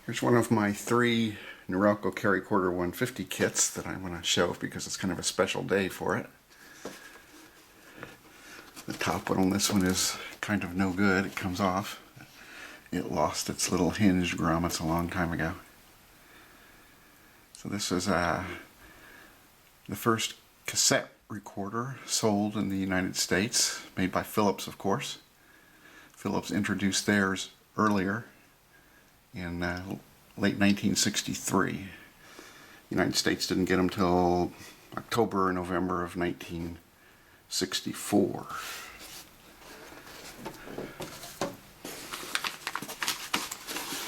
Here's one of my 3 Norelco Carry-Quarter 150 kits that I want to show because it's kind of a special day for it. The top one on this one is kind of no good. It comes off. It lost its little hinged grommets a long time ago. So this is the first cassette recorder sold in the United States, made by Philips, of course. Philips introduced theirs earlier in late 1963. The United States didn't get them till October or November of 1964.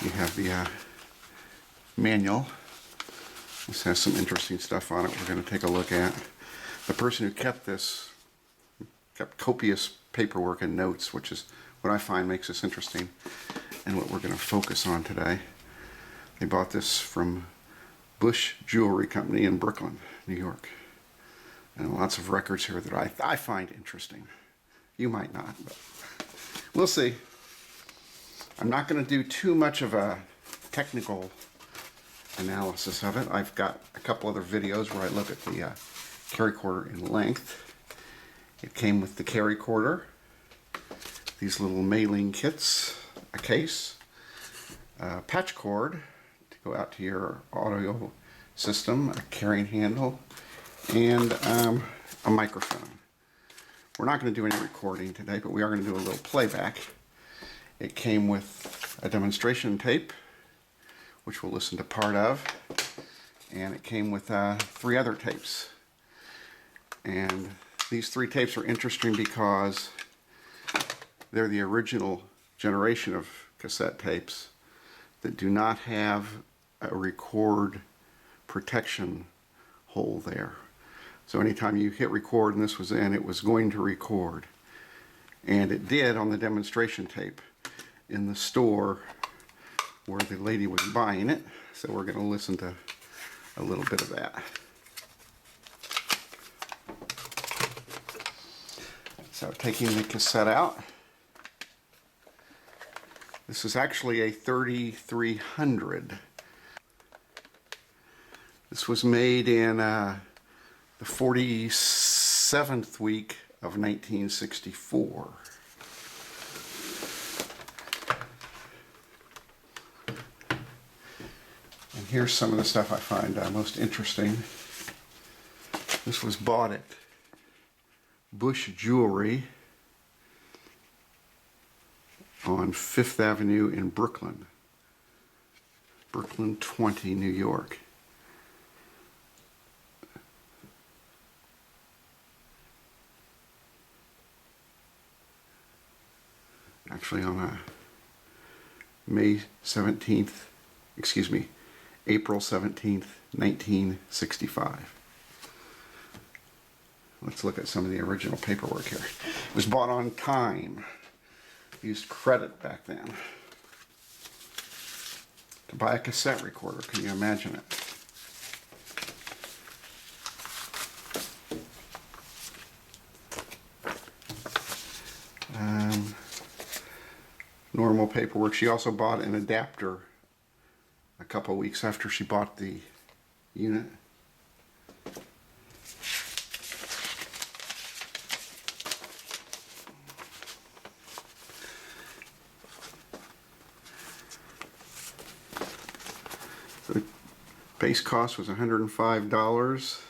You have the manual. This has some interesting stuff on it we're going to take a look at. The person who kept this kept copious paperwork and notes, which is what I find makes this interesting and what we're going to focus on today. They bought this from Bush Jewelry Company in Brooklyn, New York. And lots of records here that I find interesting. You might not, but we'll see. I'm not going to do too much of a technical analysis of it. I've got a couple other videos where I look at the carry-quarter in length. It came with the carry-quarter, these little mailing kits, a case, a patch cord to go out to your audio system, a carrying handle, and a microphone. We're not going to do any recording today, but we are going to do a little playback. It came with a demonstration tape, which we'll listen to part of, and it came with 3 other tapes. And these 3 tapes are interesting because they're the original generation of cassette tapes that do not have a record protection hole there. So anytime you hit record and this was in, it was going to record. And it did on the demonstration tape in the store where the lady was buying it. So we're going to listen to a little bit of that. So taking the cassette out. This is actually a 3300. This was made in the 47th week of 1964. And here's some of the stuff I find most interesting. This was bought at Bush Jewelry on 5th Avenue in Brooklyn. Brooklyn 20, New York. Actually on April 17th, 1965. Let's look at some of the original paperwork here. It was bought on time. Used credit back then to buy a cassette recorder. Can you imagine it? Normal paperwork. She also bought an adapter a couple weeks after she bought the unit. The base cost was $105,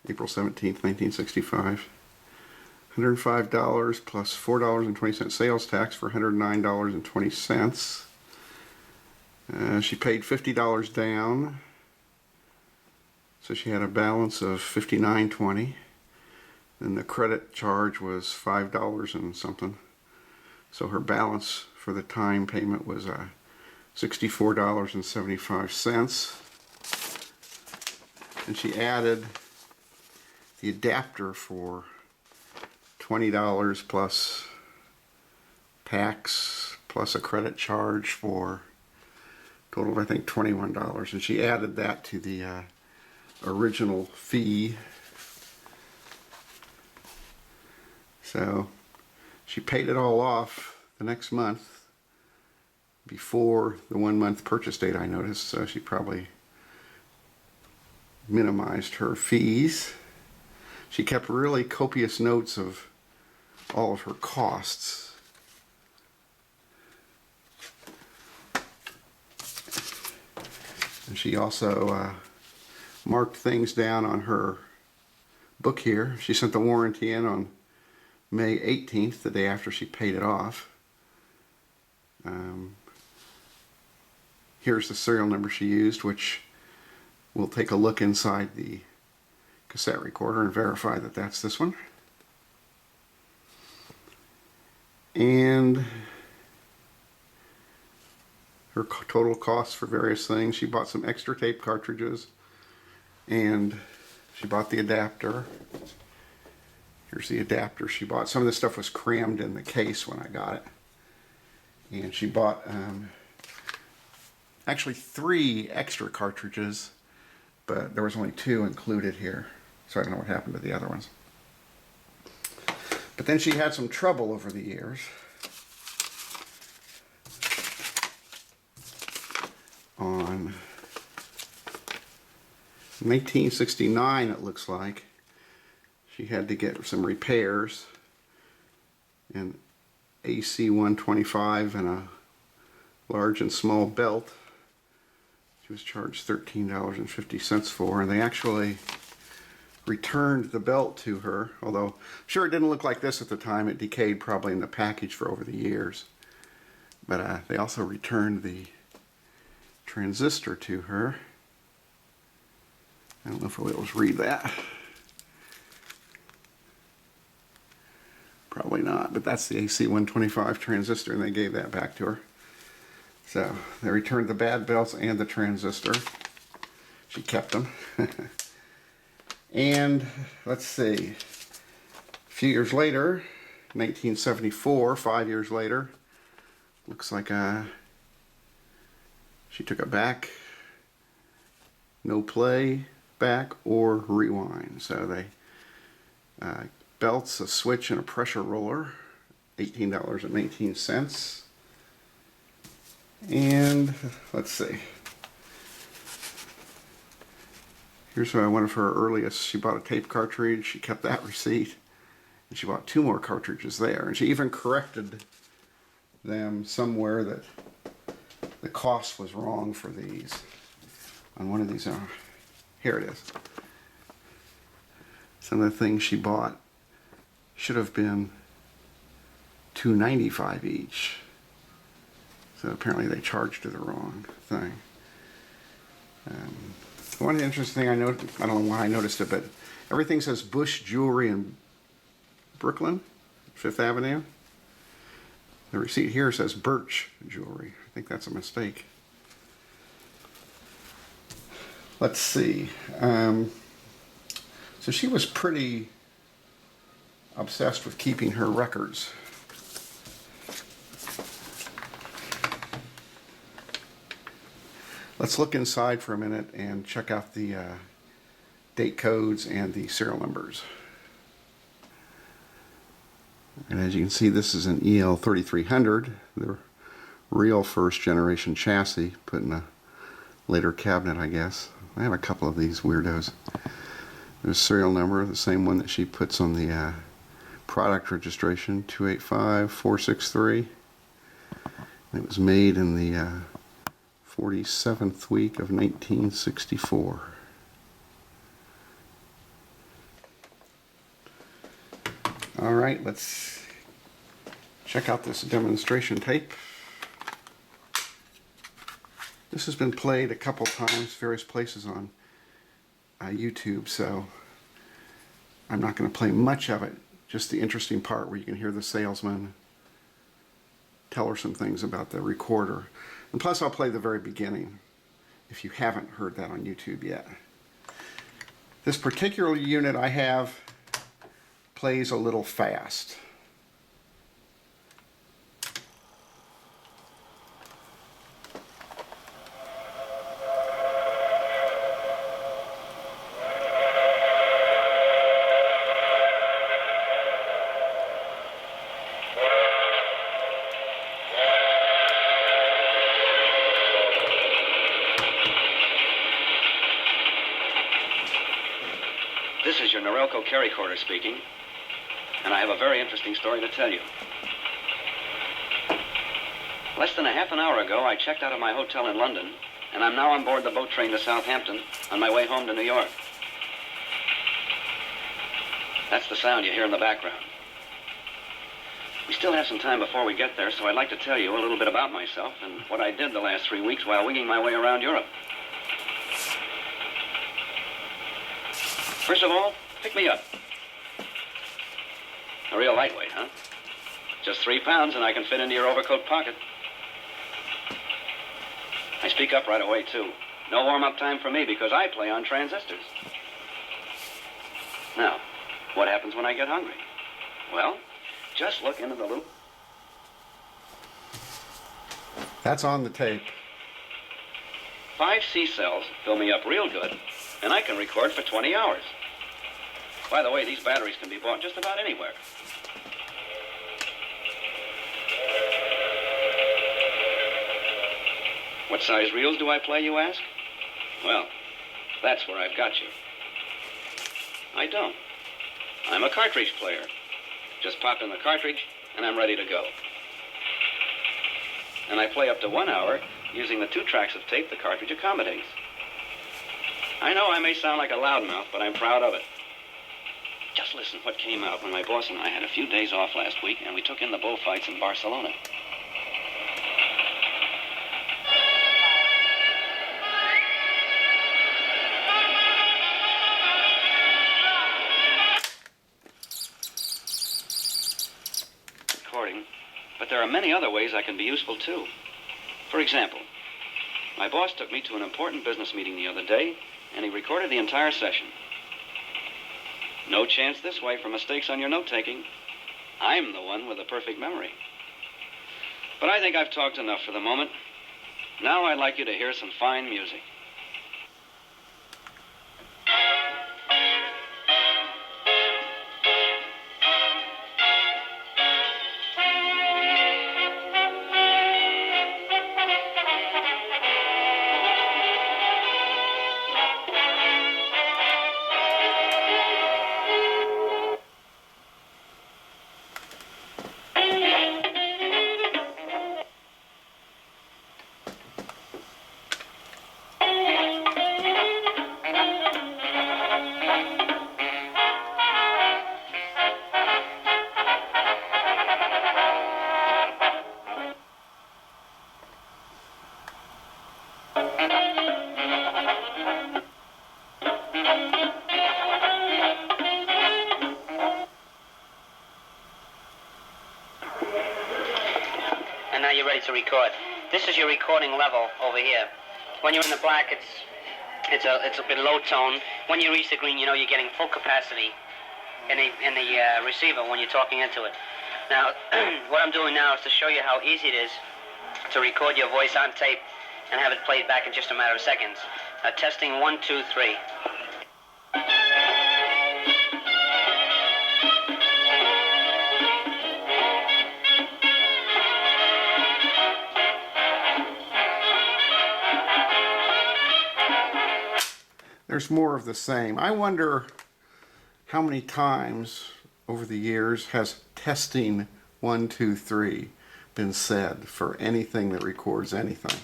April 17th, 1965. $105 plus $4.20 sales tax for $109.20. She paid $50 down, so she had a balance of $59.20. Then the credit charge was $5 and something. So her balance for the time payment was $64.75. And she added the adapter for $20 plus tax plus a credit charge for a total of I think $21, and she added that to the original fee. So she paid it all off the next month before the 1 month purchase date, I noticed, so she probably minimized her fees. She kept really copious notes of all of her costs. And she also marked things down on her book here. She sent the warranty in on May 18th, the day after she paid it off. Here's the serial number she used, which we'll take a look inside the cassette recorder and verify that that's this one. And her total costs for various things. She bought some extra tape cartridges, and she bought the adapter. Here's the adapter she bought. Some of this stuff was crammed in the case when I got it. And she bought actually 3 extra cartridges, but there was only 2 included here. So I don't know what happened to the other ones. But then she had some trouble over the years. On 1969, it looks like, she had to get some repairs, an AC 125 and a large and small belt. She was charged $13.50 for, and they actually returned the belt to her, although I'm sure it didn't look like this at the time. It decayed probably in the package for over the years. But they also returned the transistor to her. I don't know if we'll be able to read that. Probably not, but that's the AC 125 transistor, and they gave that back to her. So they returned the bad belts and the transistor. She kept them. And let's see, a few years later, 1974, 5 years later, looks like she took it back. No play, back, or rewind. So they belts, a switch, and a pressure roller, $18.19. And let's see. Here's one of her earliest. She bought a tape cartridge. She kept that receipt. And she bought 2 more cartridges there. And she even corrected them somewhere that the cost was wrong for these. On one of these, here it is. Some of the things she bought should have been $2.95 each. So apparently they charged her the wrong thing. One interesting thing I noticed, I don't know why I noticed it, but everything says Bush Jewelry in Brooklyn, 5th Avenue. The receipt here says Birch Jewelry. I think that's a mistake. Let's see. So she was pretty obsessed with keeping her records. Let's look inside for a minute and check out the date codes and the serial numbers. And as you can see, this is an EL 3300, the real first generation chassis, put in a later cabinet, I guess. I have a couple of these weirdos. There's a serial number, the same one that she puts on the product registration, 285463. It was made in the 47th week of 1964. All right, let's check out this demonstration tape. This has been played a couple times, various places on YouTube, so I'm not going to play much of it, just the interesting part where you can hear the salesman tell her some things about the recorder. And plus I'll play the very beginning, if you haven't heard that on YouTube yet. This particular unit I have plays a little fast. This is your Norelco carry recorder speaking, and I have a very interesting story to tell you. Less than a half an hour ago, I checked out of my hotel in London, and I'm now on board the boat train to Southampton on my way home to New York. That's the sound you hear in the background. We still have some time before we get there, so I'd like to tell you a little bit about myself and what I did the last 3 weeks while winging my way around Europe. First of all, pick me up. A real lightweight, huh? Just 3 pounds and I can fit into your overcoat pocket. I speak up right away, too. No warm-up time for me because I play on transistors. Now, what happens when I get hungry? Well, just look into the loop. That's on the tape. 5 C cells fill me up real good, and I can record for 20 hours. By the way, these batteries can be bought just about anywhere. What size reels do I play, you ask? Well, that's where I've got you. I don't. I'm a cartridge player. Just pop in the cartridge, and I'm ready to go. And I play up to 1 hour using the 2 tracks of tape the cartridge accommodates. I know I may sound like a loudmouth, but I'm proud of it. Just listen what came out when my boss and I had a few days off last week, and we took in the bullfights in Barcelona. But there are many other ways I can be useful, too. For example, my boss took me to an important business meeting the other day, and he recorded the entire session. No chance this way for mistakes on your note-taking. I'm the one with the perfect memory. But I think I've talked enough for the moment. Now I'd like you to hear some fine music. And now you're ready to record. This is your recording level over here. When you're in the black, it's a bit low tone. When you reach the green, you know you're getting full capacity in the receiver when you're talking into it. Now, what I'm doing now is to show you how easy it is to record your voice on tape and have it played back in just a matter of seconds. Testing 1, 2, 3. There's more of the same. I wonder how many times over the years has testing 1, 2, 3 been said for anything that records anything.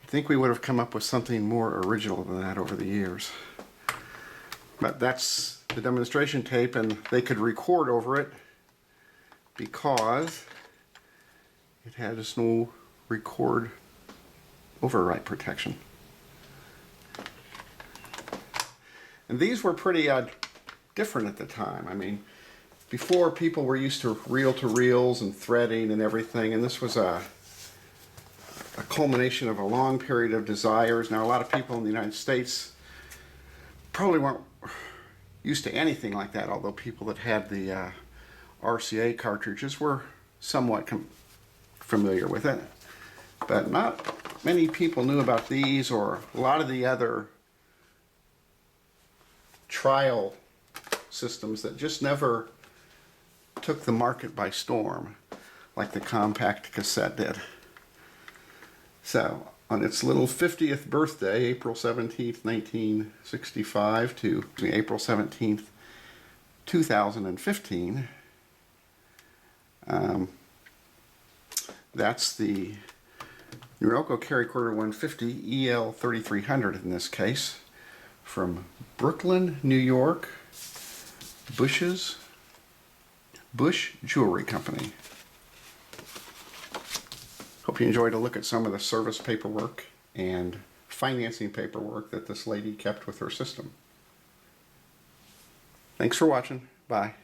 I think we would have come up with something more original than that over the years. But that's the demonstration tape, and they could record over it because it has no record overwrite protection. And these were pretty different at the time. I mean, before people were used to reel-to-reels and threading and everything, and this was a culmination of a long period of desires. Now, a lot of people in the United States probably weren't used to anything like that, although people that had the RCA cartridges were somewhat familiar with it. But not many people knew about these or a lot of the other trial systems that just never took the market by storm like the compact cassette did. So on its little 50th birthday, April 17th, 1965 to April 17th, 2015. That's the Norelco Carry Quarter 150 EL 3300 in this case, from Brooklyn, New York, Bush Jewelry Company. Hope you enjoyed a look at some of the service paperwork and financing paperwork that this lady kept with her system. Thanks for watching. Bye.